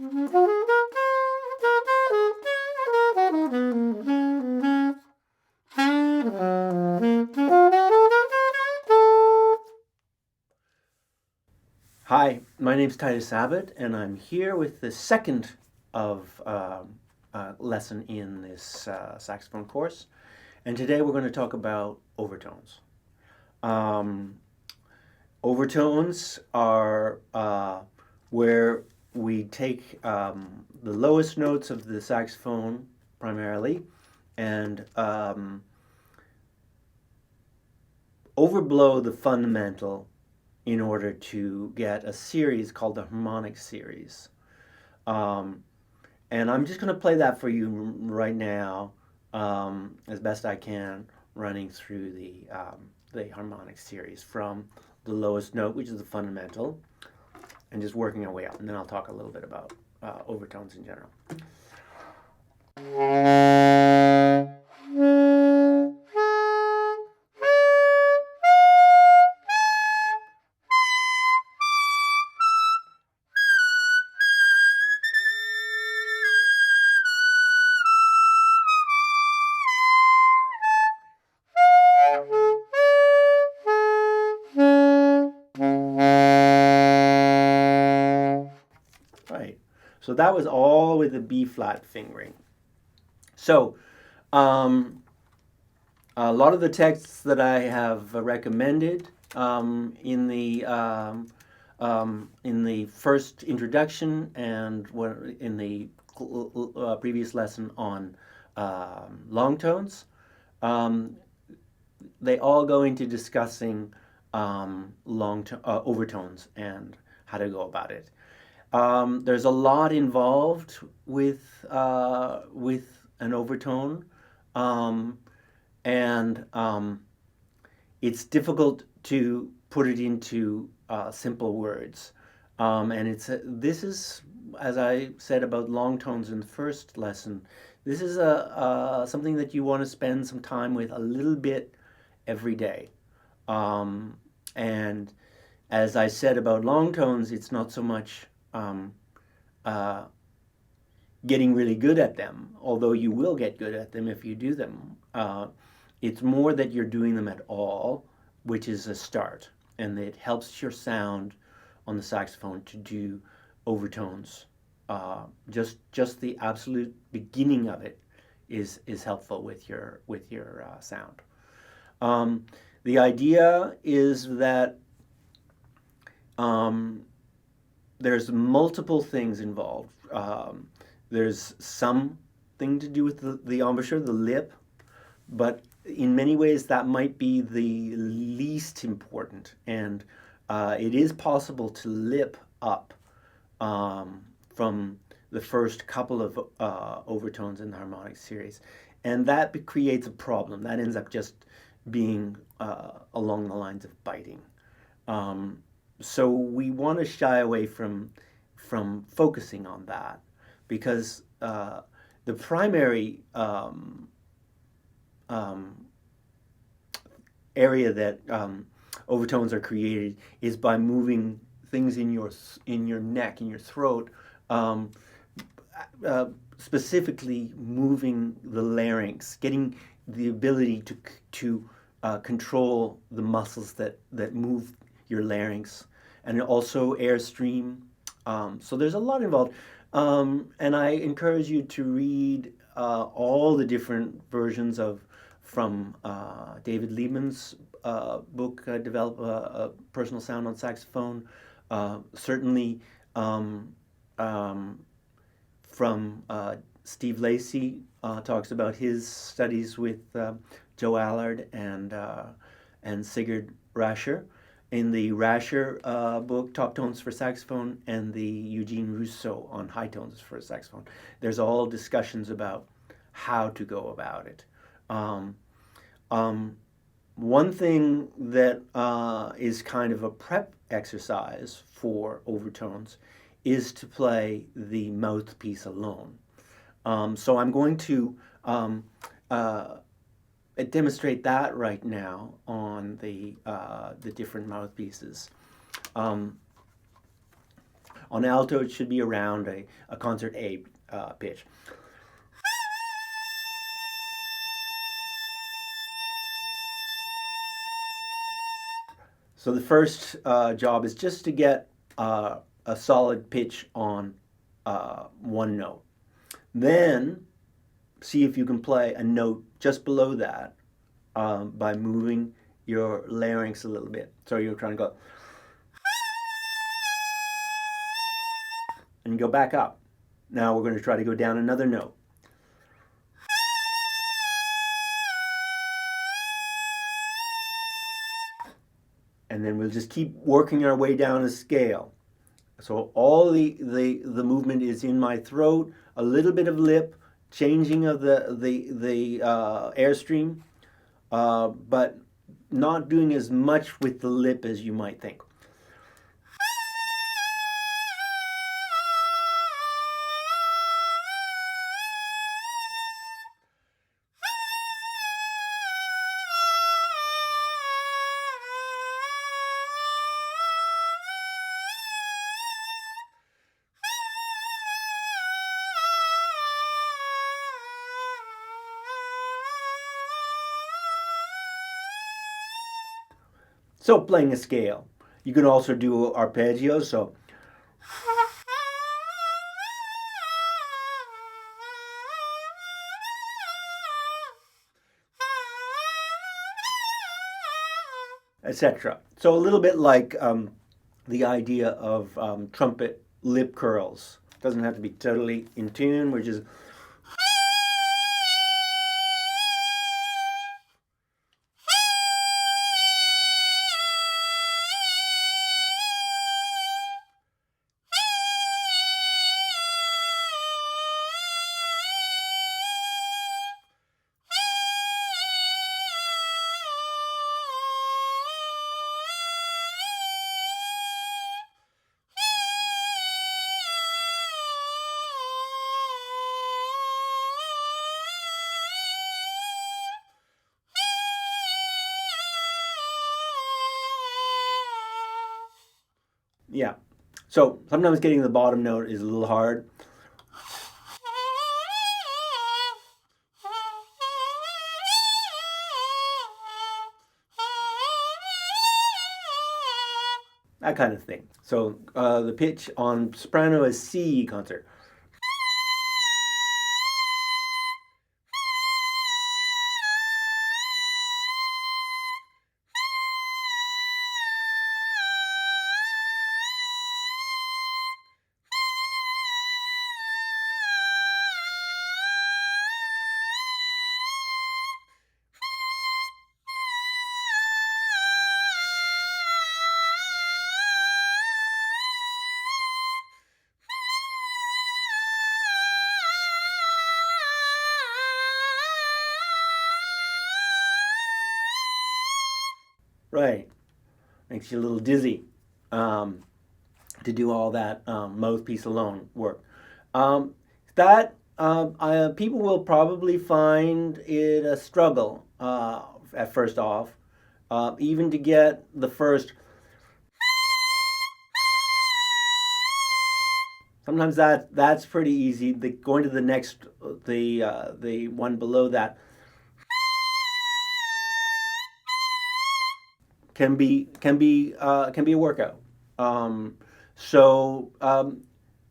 Hi, my name's Titus Abbott, and I'm here with the second of lesson in this saxophone course. And today we're going to talk about overtones. Overtones are where we take the lowest notes of the saxophone primarily and overblow the fundamental in order to get a series called the harmonic series. And I'm just going to play that for you right now as best I can, running through the harmonic series from the lowest note, which is the fundamental, and just working our way up. And then I'll talk a little bit about overtones in general. So that was all with the B flat fingering. So a lot of the texts that I have recommended in the first introduction and in the previous lesson on long tones, they all go into discussing overtones and how to go about it. There's a lot involved with an overtone, and it's difficult to put it into simple words. And this is, as I said about long tones in the first lesson, this is something that you want to spend some time with a little bit every day. And as I said about long tones, it's not so much getting really good at them, although you will get good at them if you do them. It's more that you're doing them at all, which is a start, and it helps your sound on the saxophone to do overtones. Just the absolute beginning of it is helpful with your sound. The idea is that there's multiple things involved. There's something to do with the embouchure, the lip, but in many ways that might be the least important. And it is possible to lip up from the first couple of overtones in the harmonic series. And that creates a problem. That ends up just being along the lines of biting. So we want to shy away from focusing on that, because the primary area that overtones are created is by moving things in your neck, in your throat, specifically moving the larynx, getting the ability to control the muscles that move your larynx, and also airstream. So there's a lot involved. And I encourage you to read all the different versions from David Liebman's book, Develop a Personal Sound on Saxophone. Certainly from Steve Lacy talks about his studies with Joe Allard and Sigurd Rascher. In the Rascher book, Top Tones for Saxophone, and the Eugene Rousseau on High Tones for Saxophone, there's all discussions about how to go about it. One thing that is kind of a prep exercise for overtones is to play the mouthpiece alone. So I'm going to demonstrate that right now on the different mouthpieces. On alto, it should be around a concert A pitch. So the first job is just to get a solid pitch on one note. Then see if you can play a note just below that by moving your larynx a little bit. So you're trying to go, and go back up. Now we're going to try to go down another note. And then we'll just keep working our way down a scale. So all the movement is in my throat, a little bit of lip, changing of the airstream, but not doing as much with the lip as you might think. So playing a scale. You can also do arpeggios, so etc. So a little bit like the idea of trumpet lip curls. Doesn't have to be totally in tune, we're just yeah. So sometimes getting the bottom note is a little hard. That kind of thing. So the pitch on soprano is C concert. Right. Makes you a little dizzy to do all that mouthpiece alone work. People will probably find it a struggle at first off, even to get the first. Sometimes that's pretty easy. Going to the next, the one below that can be a workout.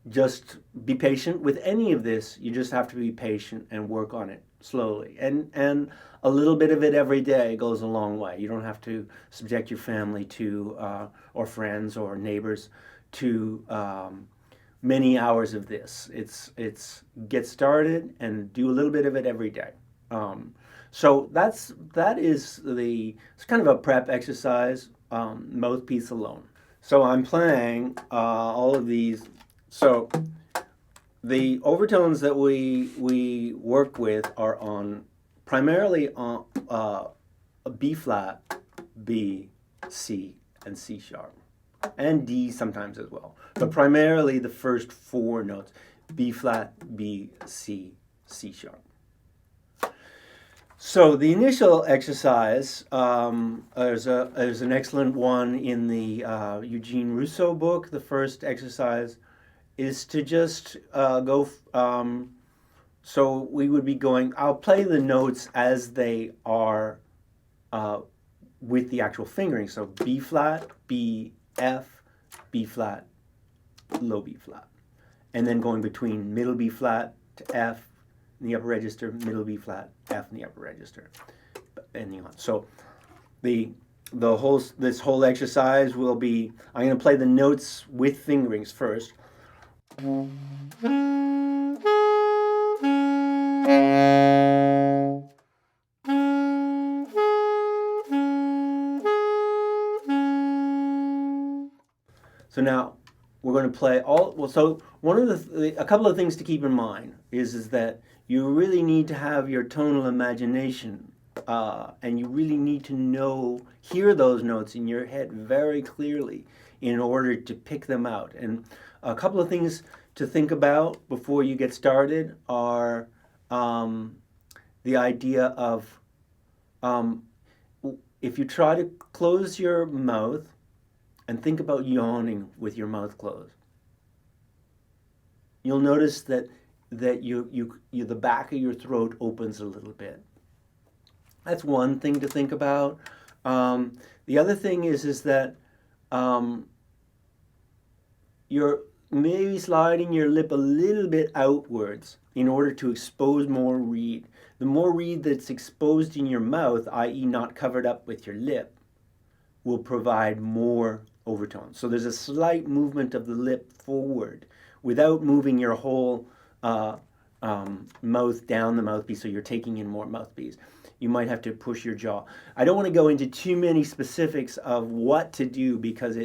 Just be patient with any of this. You just have to be patient and work on it slowly, and a little bit of it every day goes a long way. You don't have to subject your family to or friends or neighbors to many hours of this. It's get started and do a little bit of it every day. So it's kind of a prep exercise, mouthpiece alone. So I'm playing all of these. So the overtones that we work with are primarily on B flat, B, C, and C sharp, and D sometimes as well. But primarily the first four notes: B flat, B, C, C sharp. So the initial exercise, there's an excellent one in the Eugene Rousseau book. The first exercise is to just so we would be going, I'll play the notes as they are with the actual fingering. So B flat, B, F, B flat, low B flat. And then going between middle B flat to F in the upper register, middle B flat, F in the upper register, and on. So this whole exercise will be, I'm going to play the notes with fingerings first. So now we're going to play all, well, so one of a couple of things to keep in mind is that you really need to have your tonal imagination, and you really need to hear those notes in your head very clearly in order to pick them out. And a couple of things to think about before you get started are the idea of if you try to close your mouth and think about yawning with your mouth closed, you'll notice that the back of your throat opens a little bit. That's one thing to think about. The other thing is that you're maybe sliding your lip a little bit outwards in order to expose more reed. The more reed that's exposed in your mouth, i.e. not covered up with your lip, will provide more overtones. So there's a slight movement of the lip forward without moving your whole mouth down the mouthpiece, so you're taking in more mouthpiece. You might have to push your jaw. I don't want to go into too many specifics of what to do because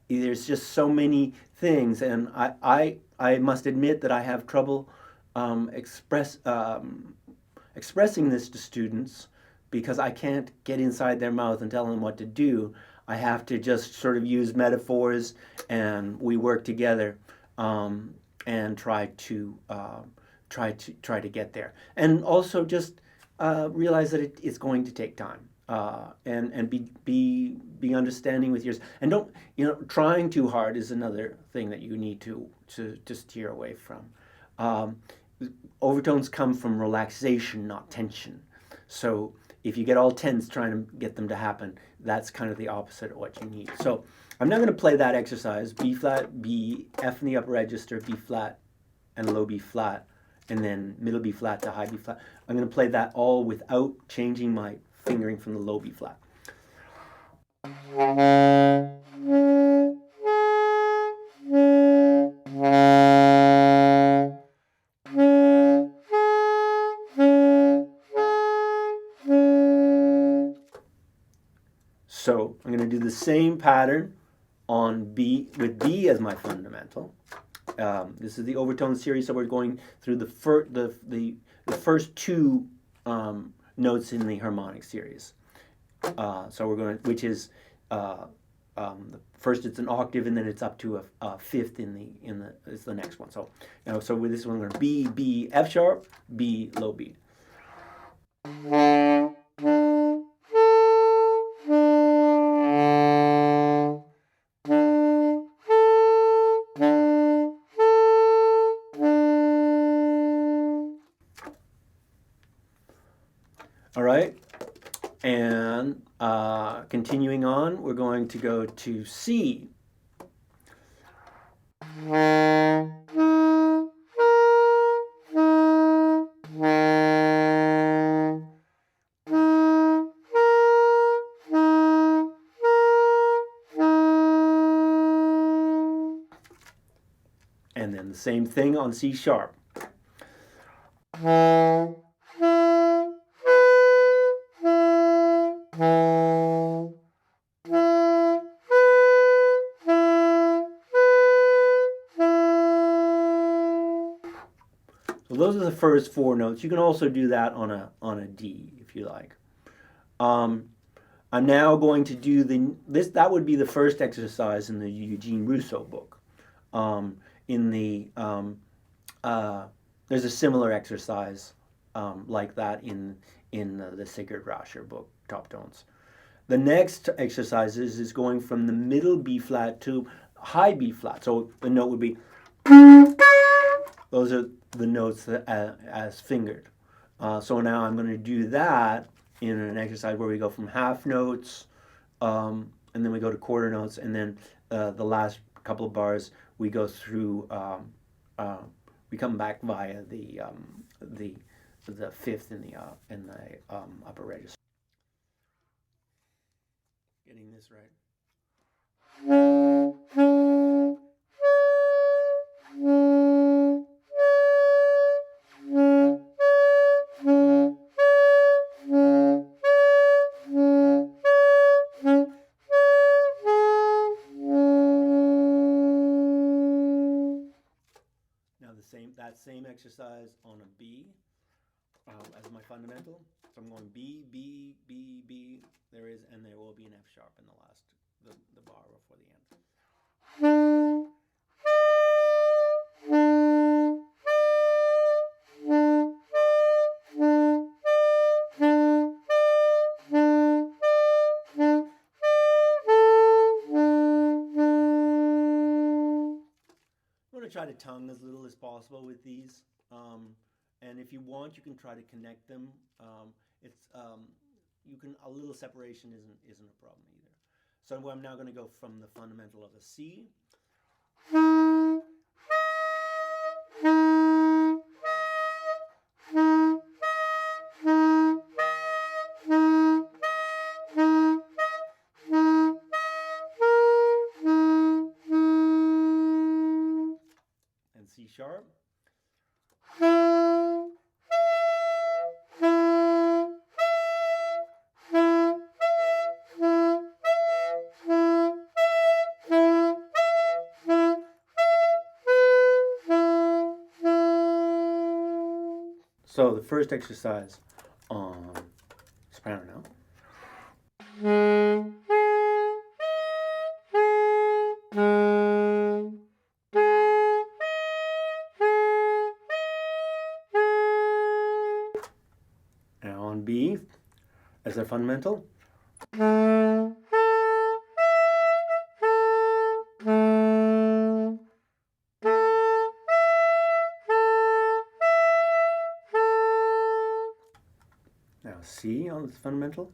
there's just so many things, and I must admit that I have trouble expressing this to students because I can't get inside their mouth and tell them what to do. I have to just sort of use metaphors, and we work together and try to get there. And also just realize that it's going to take time, and be understanding with yours. And don't, trying too hard is another thing that you need to steer away from. Overtones come from relaxation, not tension. So if you get all tense trying to get them to happen, that's kind of the opposite of what you need. So I'm now going to play that exercise, B flat, B, F in the upper register, B flat, and low B flat, and then middle B flat to high B flat. I'm going to play that all without changing my fingering from the low B flat. So I'm going to do the same pattern on B with B as my fundamental. This is the overtone series, so we're going through the first two notes in the harmonic series. So we're going, which is first it's an octave, and then it's up to a fifth it's the next one. So so with this one we're going to B, F sharp, B, low B. All right, and continuing on, we're going to go to C. And then the same thing on C sharp. So those are the first four notes. You can also do that on a D if you like. I'm now going to do that would be the first exercise in the Eugene Rousseau book. There's a similar exercise like that in the Sigurd Rascher book, Top Tones. The next exercise is going from the middle B flat to high B flat. So the note would be Those are the notes that, as fingered. So now I'm going to do that in an exercise where we go from half notes, and then we go to quarter notes, and then the last couple of bars we go through. We come back via the fifth in the upper register. Getting this right. That same exercise on a B as my fundamental. So I'm going B, B, B, B. There is, and there will be an F sharp in the last, the bar before the end. Try to tongue as little as possible with these, and if you want, you can try to connect them. A little separation isn't a problem either. So I'm now going to go from the fundamental of a C. C sharp. So the first exercise on soprano now. Now on B, as their fundamental. Now C on the fundamental.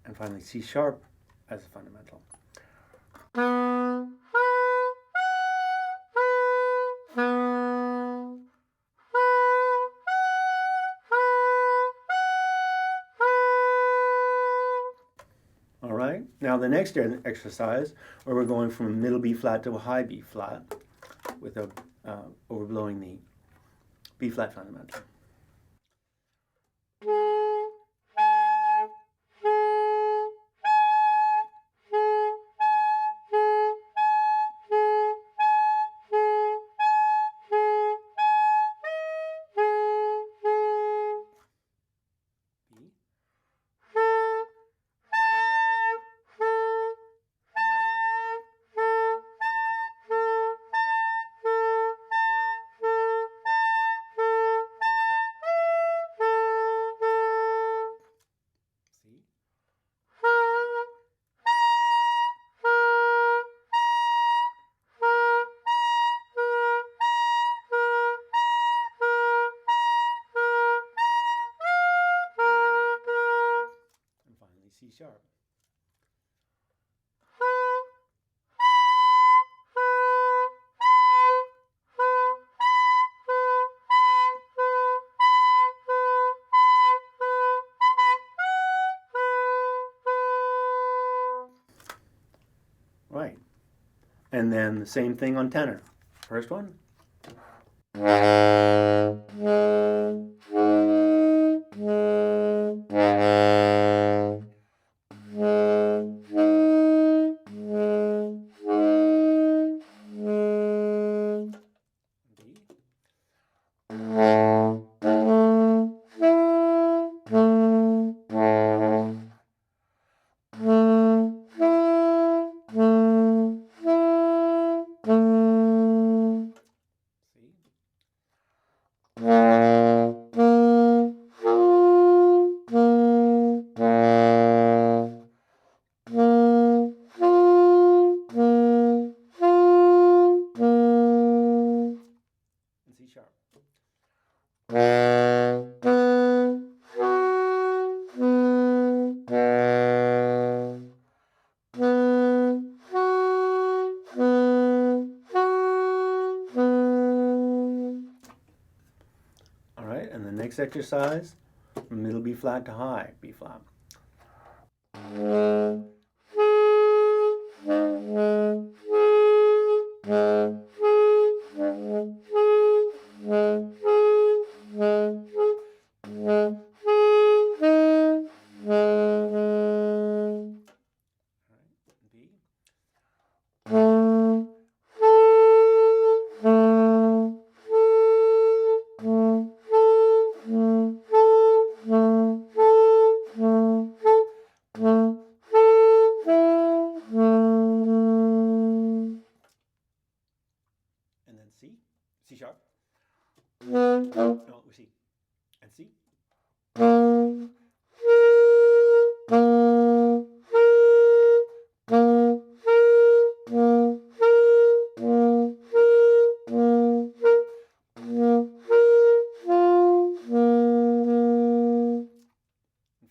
And finally C sharp as a fundamental. All right, now the next exercise where we're going from a middle B flat to a high B flat without overblowing the B flat fundamental. C sharp. Right. And then the same thing on tenor. First one. next exercise, from middle B flat to high B flat. C sharp. No, C. And C. And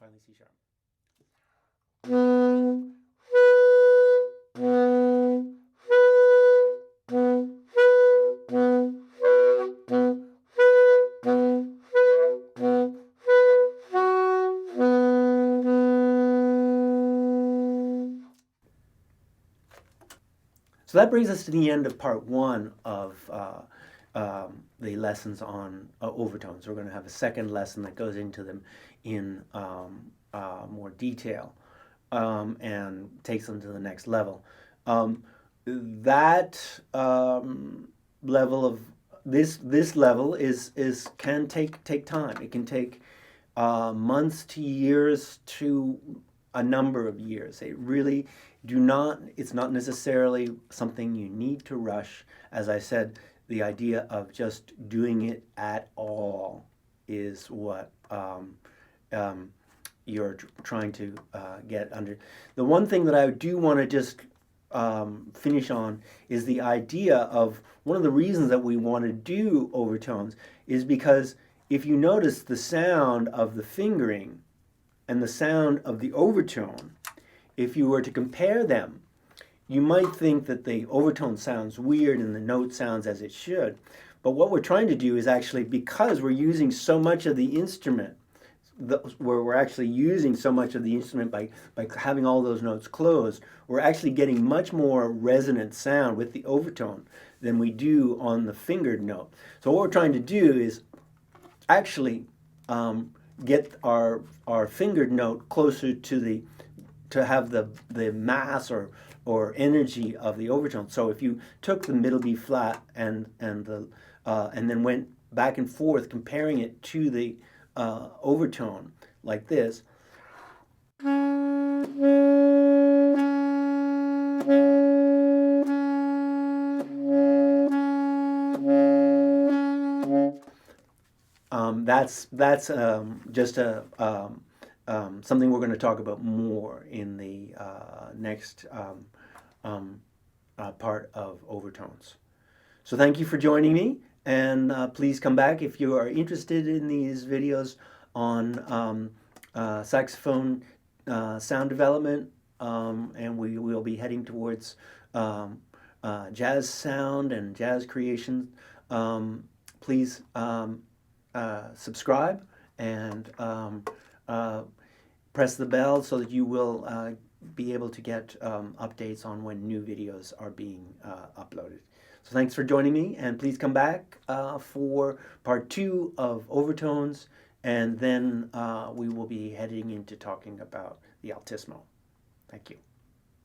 finally C sharp. So that brings us to the end of part one of the lessons on overtones. We're going to have a second lesson that goes into them in more detail and takes them to the next level. That level of this level can take time. It can take months to years to a number of years. It really it's not necessarily something you need to rush. As I said, the idea of just doing it at all is what you're trying to get under. The one thing that I do want to just finish on is the idea of one of the reasons that we want to do overtones is because if you notice the sound of the fingering and the sound of the overtone, if you were to compare them, you might think that the overtone sounds weird and the note sounds as it should. But what we're trying to do is actually, because we're using so much of the instrument, where we're actually using so much of the instrument by having all those notes closed, we're actually getting much more resonant sound with the overtone than we do on the fingered note. So what we're trying to do is actually get our fingered note closer to have the mass or energy of the overtone. So if you took the middle B flat and then went back and forth comparing it to the overtone like this, that's just something we're going to talk about more in the next part of overtones. So thank you for joining me, and please come back if you are interested in these videos on saxophone sound development, and we will be heading towards jazz sound and jazz creation. Please subscribe and press the bell so that you will be able to get updates on when new videos are being uploaded. So thanks for joining me, and please come back for part 2 of overtones, and then we will be heading into talking about the altissimo. Thank you.